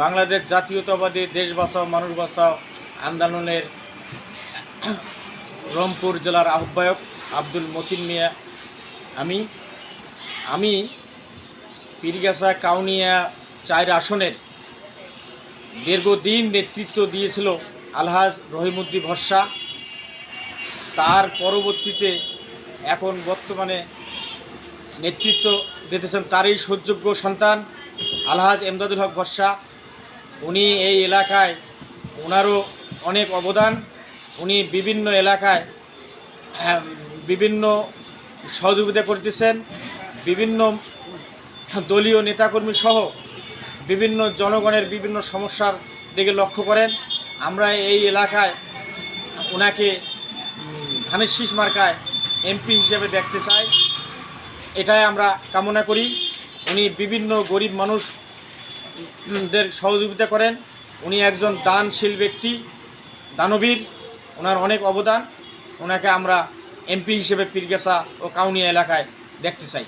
বাংলাদেশ জাতীয়তাবাদী দেশ বাঁচাও মানুষ বাঁচাও আন্দোলনের রংপুর জেলার আহ্বায়ক আব্দুল মতিন মিয়া। আমি আমি পীরগাছা কাউনিয়া 4 আসনের দীর্ঘদিন নেতৃত্ব দিয়েছিল আলহাজ রহিমউদ্দিন ভরসা। তার পরবর্তীতে এখন বর্তমানে নেতৃত্ব দিতেছেন তারই সুযোগ্য সন্তান আলহাজ এমদাদুল হক ভরসা। উনি এই এলাকায় ওনারও অনেক অবদান। উনি বিভিন্ন এলাকায় বিভিন্ন সহযোগিতা করতেছেন, বিভিন্ন দলীয় নেতাকর্মী সহ বিভিন্ন জনগণের বিভিন্ন সমস্যার দিকে লক্ষ্য করেন। আমরা এই এলাকায় ওনাকে ধানের শীষ মার্কায় এমপি হিসেবে দেখতে চাই, এটাই আমরা কামনা করি। উনি বিভিন্ন গরিব মানুষদের সহযোগিতা করেন। উনি একজন দানশীল ব্যক্তি, দানবীর। ওনার অনেক অবদান। ওনাকে আমরা এমপি হিসেবে পীরগাছা ও কাউনিয়া এলাকায় দেখতে চাই।